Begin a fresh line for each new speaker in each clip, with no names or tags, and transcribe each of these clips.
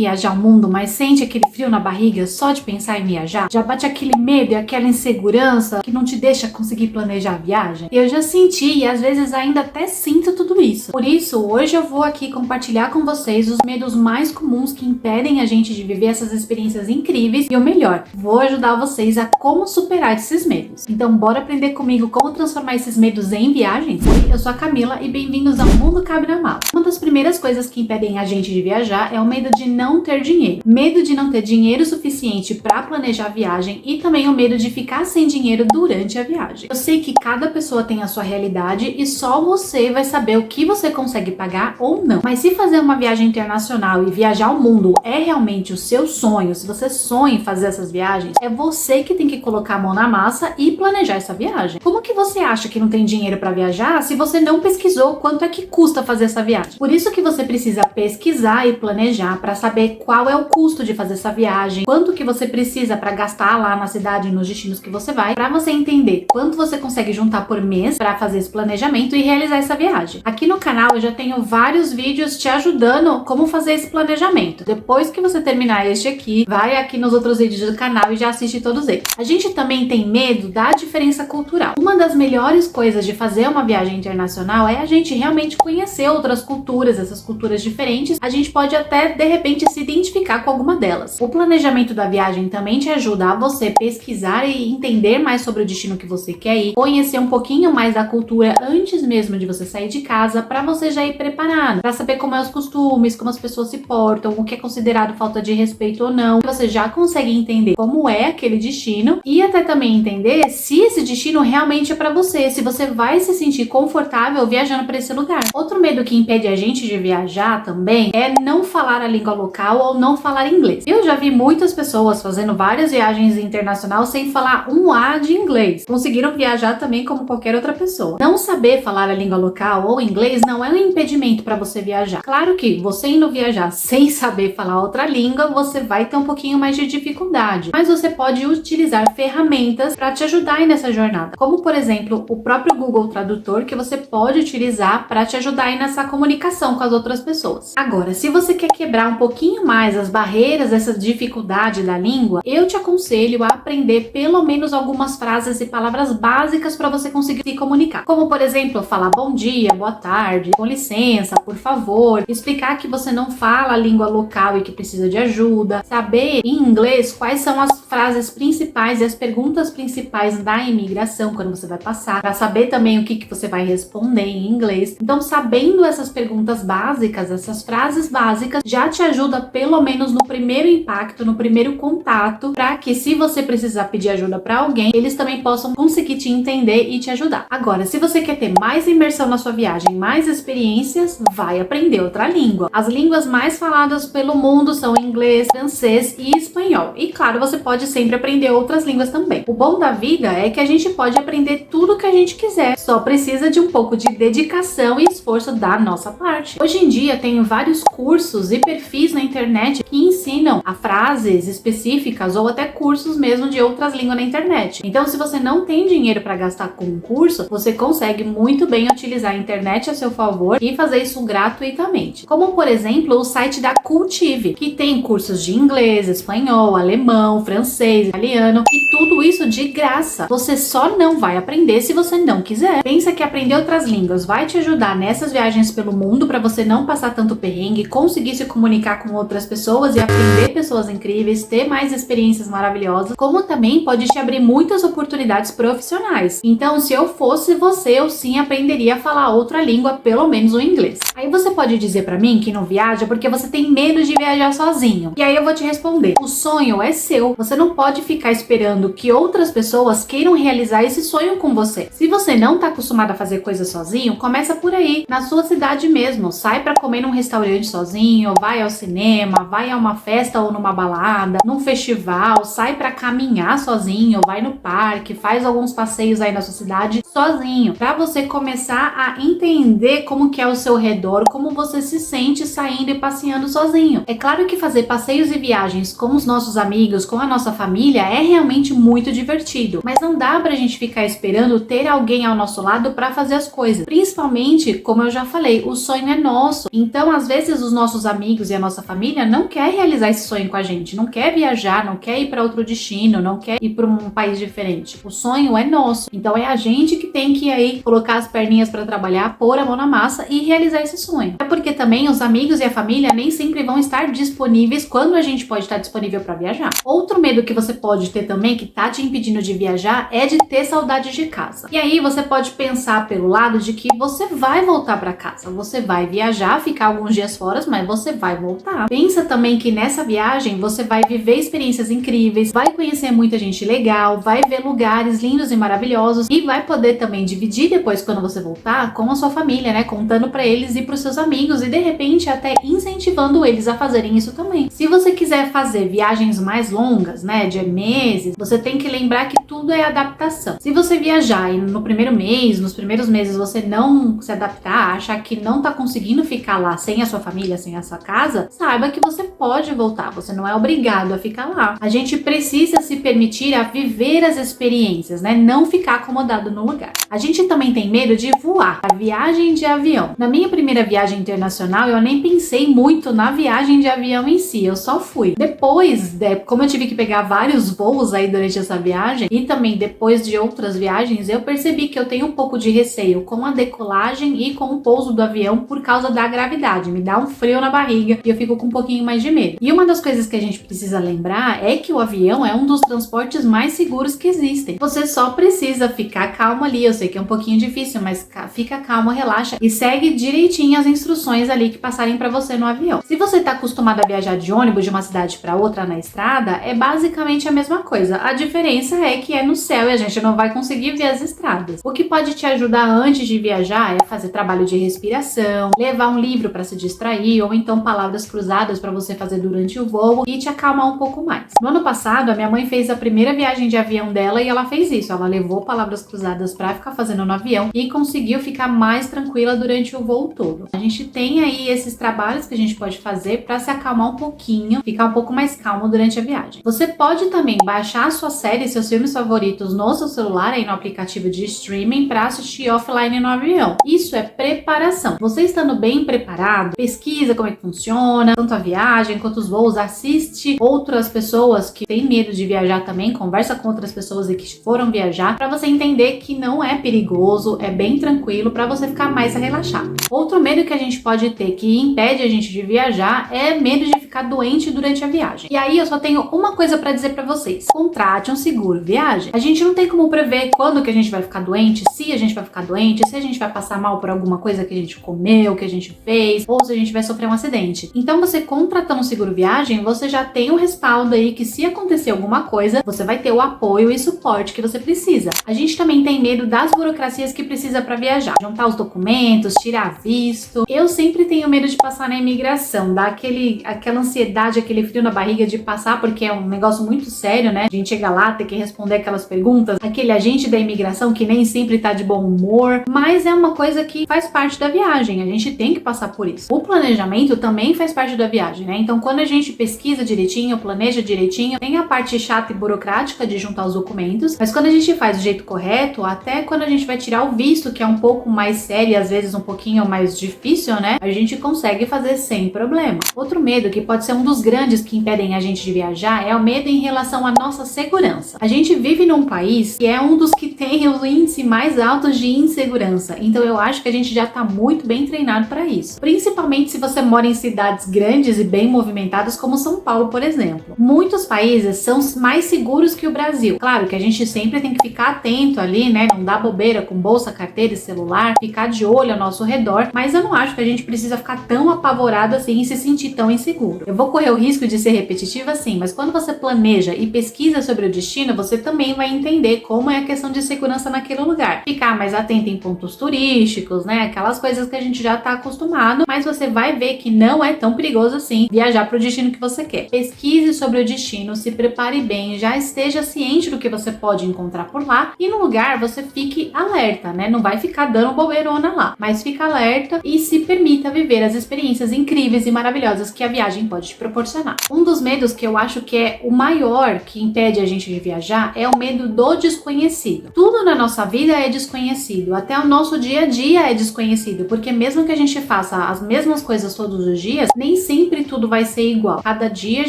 viajar o mundo, mas sente aquele frio na barriga só de pensar em viajar? Já bate aquele medo e aquela insegurança que não te deixa conseguir planejar a viagem? Eu já senti e às vezes ainda até sinto tudo isso. Por isso, hoje eu vou aqui compartilhar com vocês os medos mais comuns que impedem a gente de viver essas experiências incríveis e o melhor, vou ajudar vocês a como superar esses medos. Então bora aprender comigo como transformar esses medos em viagens? Oi, eu sou a Camila e bem-vindos ao Mundo Cabe na Mala. Uma das primeiras coisas que impedem a gente de viajar é o medo de não ter dinheiro. Medo de não ter dinheiro suficiente para planejar a viagem e também o medo de ficar sem dinheiro durante a viagem. Eu sei que cada pessoa tem a sua realidade e só você vai saber o que você consegue pagar ou não. Mas se fazer uma viagem internacional e viajar o mundo é realmente o seu sonho, se você sonha em fazer essas viagens, é você que tem que colocar a mão na massa e planejar essa viagem. Como que você acha que não tem dinheiro para viajar se você não pesquisou quanto é que custa fazer essa viagem? Por isso que você precisa pesquisar e planejar para saber qual é o custo de fazer essa viagem, quanto que você precisa para gastar lá na cidade e nos destinos que você vai, para você entender quanto você consegue juntar por mês para fazer esse planejamento e realizar essa viagem. Aqui no canal eu já tenho vários vídeos te ajudando como fazer esse planejamento. Depois que você terminar este aqui, vai aqui nos outros vídeos do canal e já assiste todos eles. A gente também tem medo da diferença cultural. Uma das melhores coisas de fazer uma viagem internacional é a gente realmente conhecer outras culturas, essas culturas diferentes. A gente pode até, de repente, se identificar com alguma delas. O planejamento da viagem também te ajuda a você pesquisar e entender mais sobre o destino que você quer ir, conhecer um pouquinho mais da cultura antes mesmo de você sair de casa, para você já ir preparado, para saber como é os costumes, como as pessoas se portam, o que é considerado falta de respeito ou não. Você já consegue entender como é aquele destino e até também entender se esse destino realmente é para você, se você vai se sentir confortável viajando para esse lugar. Outro medo que impede a gente de viajar também é não falar a língua local ou não falar inglês. Eu já vi muitas pessoas fazendo várias viagens internacionais sem falar um A de inglês. Conseguiram viajar também como qualquer outra pessoa. Não saber falar a língua local ou inglês não é um impedimento para você viajar. Claro que você indo viajar sem saber falar outra língua, você vai ter um pouquinho mais de dificuldade, mas você pode utilizar ferramentas para te ajudar aí nessa jornada, como por exemplo o próprio Google Tradutor, que você pode utilizar para te ajudar aí nessa comunicação com as outras pessoas. Agora, se você quer quebrar um pouquinho mais as barreiras dessa dificuldade da língua, eu te aconselho a aprender pelo menos algumas frases e palavras básicas para você conseguir se comunicar, como por exemplo falar bom dia, boa tarde, com licença, por favor, explicar que você não fala a língua local e que precisa de ajuda, saber em inglês quais são as frases principais e as perguntas principais da imigração quando você vai passar, para saber também o que você vai responder em inglês. Então, sabendo essas perguntas básicas, essas frases básicas, já te ajuda pelo menos no primeiro impacto, no primeiro contato, para que se você precisar pedir ajuda para alguém, eles também possam conseguir te entender e te ajudar. Agora, se você quer ter mais imersão na sua viagem, mais experiências, vai aprender outra língua. As línguas mais faladas pelo mundo são inglês, francês e espanhol. E claro, você pode sempre aprender outras línguas também. O bom da vida é que a gente pode aprender tudo que a gente quiser, só precisa de um pouco de dedicação e esforço da nossa parte. Hoje em dia tem vários cursos e perfis na internet que ensinam a frases específicas ou até cursos mesmo de outras línguas na internet. Então, se você não tem dinheiro para gastar com um curso, você consegue muito bem utilizar a internet a seu favor e fazer isso gratuitamente. Como, por exemplo, o site da Cultive, que tem cursos de inglês, espanhol, alemão, francês, italiano e tudo isso de graça. Você só não vai aprender se você não quiser. Pensa que aprender outras línguas vai te ajudar nessas viagens pelo mundo para você não passar tanto perrengue, conseguir se comunicar com outras pessoas e aprender pessoas incríveis, ter mais experiências maravilhosas, como também pode te abrir muitas oportunidades profissionais. Então, se eu fosse você, eu sim aprenderia a falar outra língua, pelo menos o inglês. Aí você pode dizer para mim que não viaja porque você tem medo de viajar sozinho. E aí eu vou te responder: o sonho é seu. Você não pode ficar esperando que outras pessoas queiram realizar esse sonho com você. Se você não tá acostumado a fazer coisas sozinho, começa por aí, na sua cidade mesmo. Sai para comer num restaurante sozinho, vai ao cinema, vai a uma festa ou numa balada, num festival, sai para caminhar caminhar sozinho, vai no parque, faz alguns passeios aí na sua cidade sozinho, para você começar a entender como que é o seu redor, como você se sente saindo e passeando sozinho. É claro que fazer passeios e viagens com os nossos amigos, com a nossa família, é realmente muito divertido, mas não dá pra gente ficar esperando ter alguém ao nosso lado para fazer as coisas. Principalmente, como eu já falei, o sonho é nosso. Então, às vezes, os nossos amigos e a nossa família não quer realizar esse sonho com a gente, não quer viajar, não quer ir para outro destino, não quer ir para um país diferente. O sonho é nosso. Então, é a gente que tem que aí colocar as perninhas para trabalhar, pôr a mão na massa e realizar esse sonho. É porque também os amigos e a família nem sempre vão estar disponíveis quando a gente pode estar disponível para viajar. Outro medo que você pode ter também, que tá te impedindo de viajar, é de ter saudade de casa. E aí você pode pensar pelo lado de que você vai voltar para casa, você vai viajar, ficar alguns dias fora, mas você vai voltar. Pensa também que nessa viagem você vai viver experiências incríveis, vai conhecer muita gente legal, vai ver lugares lindos e maravilhosos e vai poder também dividir depois quando você voltar com a sua família, né? Contando para eles e para os seus amigos e de repente até incentivando eles a fazerem isso também. Se você quiser fazer viagens mais longas, né, de meses, você tem que lembrar que tudo é adaptação. Se você viajar e no primeiro mês, nos primeiros meses você não se adaptar, achar que não tá conseguindo ficar lá sem a sua família, sem a sua casa, saiba que você pode voltar, você não é obrigado a ficar lá. A gente precisa se permitir a viver as experiências, né? Não ficar acomodado no lugar. A gente também tem medo de voar, a viagem de avião. Na minha primeira viagem internacional, eu nem pensei muito na viagem de avião em si, eu só fui. Depois, como eu tive que pegar vários voos aí durante essa viagem, e também depois de outras viagens, eu percebi que eu tenho um pouco de receio com a decolagem e com o pouso do avião por causa da gravidade. Me dá um frio na barriga e eu fico com um pouquinho mais de medo. E uma das coisas que a gente precisa lembrar é que o avião é um dos transportes mais seguros que existem. Você só precisa ficar calmo ali. Eu sei que é um pouquinho difícil, mas fica calmo, relaxa e segue direitinho as instruções ali que passarem para você no avião. Se você tá acostumado a viajar de ônibus de uma cidade para outra na estrada, é basicamente a mesma coisa. A diferença é que é no céu e a gente não vai conseguir ver as estradas. O que pode te ajudar antes de viajar é fazer trabalho de respiração, levar um livro para se distrair ou então palavras cruzadas para você fazer durante o voo e te acalmar um pouco mais. No ano passado, a minha mãe fez a primeira viagem de avião dela e ela fez isso. Ela levou palavras cruzadas para ficar fazendo no avião e conseguiu ficar mais tranquila durante o voo todo. A gente tem aí esses trabalhos que a gente pode fazer para se acalmar um pouquinho, ficar um pouco mais calmo durante a viagem. Você pode também baixar a sua série, seus filmes favoritos no seu celular, aí no aplicativo de streaming, para assistir offline no avião. Isso é preparação. Você estando bem preparado, pesquisa como é que funciona, tanto a viagem quanto os voos, assiste outras pessoas que têm medo de viajar também, conversa com outras pessoas e que foram viajar, para você entender que não é perigoso, é bem tranquilo, para você ficar mais relaxado. Outro medo que a gente pode ter que impede a gente de viajar é medo de ficar doente durante a viagem. E aí eu só tenho uma coisa para dizer para vocês: contrate um seguro viagem. A gente não tem como prever quando que a gente vai ficar doente, se a gente vai ficar doente, se a gente vai passar mal por alguma coisa que a gente comeu, que a gente fez, ou se a gente vai sofrer um acidente. Então você contratando um seguro viagem, você já tem um respaldo aí que se acontecer alguma coisa, você vai ter o apoio e suporte que você precisa. A gente também tem medo das burocracias que precisa para viajar. Juntar os documentos, tirar visto. Eu sempre tenho medo de passar na imigração, dar aquela ansiedade, aquele frio na barriga de passar, porque é um negócio muito sério, né? A gente chega lá, tem que responder aquelas perguntas, aquele agente da imigração que nem sempre tá de bom humor, mas é uma coisa que faz parte da viagem, a gente tem que passar por isso. O planejamento também faz parte da viagem, né? Então quando a gente pesquisa direitinho, planeja direitinho, tem a parte chata e burocrática de juntar os documentos, mas quando a gente faz do jeito correto, até quando a gente vai tirar o visto, que é um pouco mais sério e às vezes um pouquinho mais difícil, né? A gente consegue fazer sem problema. Outro medo, que pode ser um dos grandes que impedem a gente de viajar, é o medo em relação à nossa segurança. A gente vive num país que é um dos que tem o índice mais alto de insegurança, então eu acho que a gente já tá muito bem treinado para isso. Principalmente se você mora em cidades grandes e bem movimentadas como São Paulo, por exemplo. Muitos países são mais seguros que o Brasil. Claro que a gente sempre tem que ficar atento ali, né? Não dá bobeira com bolsa, carteira e celular, ficar de olho ao nosso redor, mas eu não acho que a gente precisa ficar tão apavorado assim e se sentir tão inseguro. futuro. Eu vou correr o risco de ser repetitiva, sim, mas quando você planeja e pesquisa sobre o destino, você também vai entender como é a questão de segurança naquele lugar. Ficar mais atento em pontos turísticos, né? Aquelas coisas que a gente já tá acostumado, mas você vai ver que não é tão perigoso assim viajar para o destino que você quer. Pesquise sobre o destino, se prepare bem, já esteja ciente do que você pode encontrar por lá e no lugar você fique alerta, né? Não vai ficar dando bobeirona lá, mas fica alerta e se permita viver as experiências incríveis e maravilhosas que a viagem pode te proporcionar. Um dos medos que eu acho que é o maior que impede a gente de viajar é o medo do desconhecido. Tudo na nossa vida é desconhecido, até o nosso dia a dia é desconhecido, porque mesmo que a gente faça as mesmas coisas todos os dias, nem sempre tudo vai ser igual. Cada dia a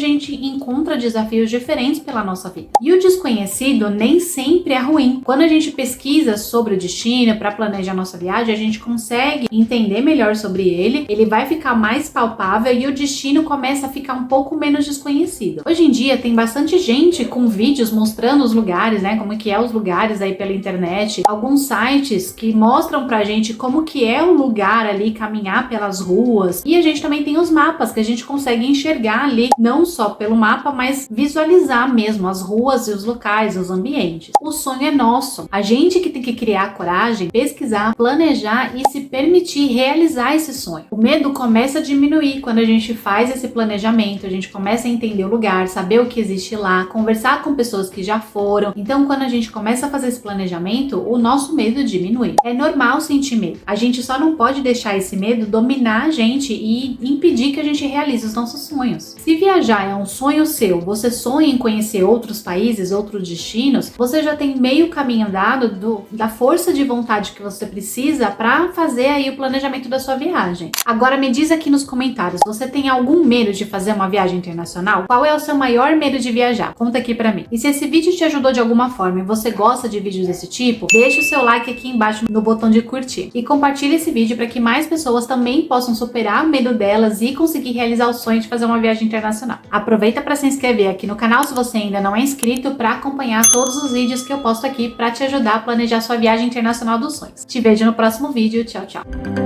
gente encontra desafios diferentes pela nossa vida. E o desconhecido nem sempre é ruim. Quando a gente pesquisa sobre o destino para planejar nossa viagem, a gente consegue entender melhor sobre ele vai ficar mais palpável e o destino começa a ficar um pouco menos desconhecido. Hoje em dia tem bastante gente com vídeos mostrando os lugares, né, como que é os lugares aí pela internet, alguns sites que mostram pra gente como que é o lugar ali, caminhar pelas ruas, e a gente também tem os mapas que a gente consegue enxergar ali, não só pelo mapa, mas visualizar mesmo as ruas e os locais, os ambientes. O sonho é nosso, a gente que tem que criar coragem, pesquisar, planejar e se permitir realizar esse sonho. O medo começa a diminuir quando a gente faz esse planejamento, a gente começa a entender o lugar, saber o que existe lá, conversar com pessoas que já foram. Então, quando a gente começa a fazer esse planejamento, o nosso medo diminui. É normal sentir medo. A gente só não pode deixar esse medo dominar a gente e impedir que a gente realize os nossos sonhos. Se viajar é um sonho seu, você sonha em conhecer outros países, outros destinos, você já tem meio caminho andado da força de vontade que você precisa para fazer aí o planejamento da sua viagem. Agora me diz aqui nos comentários, você tem algum medo de fazer uma viagem internacional? Qual é o seu maior medo de viajar? Conta aqui pra mim. E se esse vídeo te ajudou de alguma forma e você gosta de vídeos desse tipo, deixa o seu like aqui embaixo no botão de curtir. E compartilha esse vídeo para que mais pessoas também possam superar o medo delas e conseguir realizar o sonho de fazer uma viagem internacional. Aproveita para se inscrever aqui no canal se você ainda não é inscrito para acompanhar todos os vídeos que eu posto aqui para te ajudar a planejar sua viagem internacional dos sonhos. Te vejo no próximo vídeo. Tchau, tchau.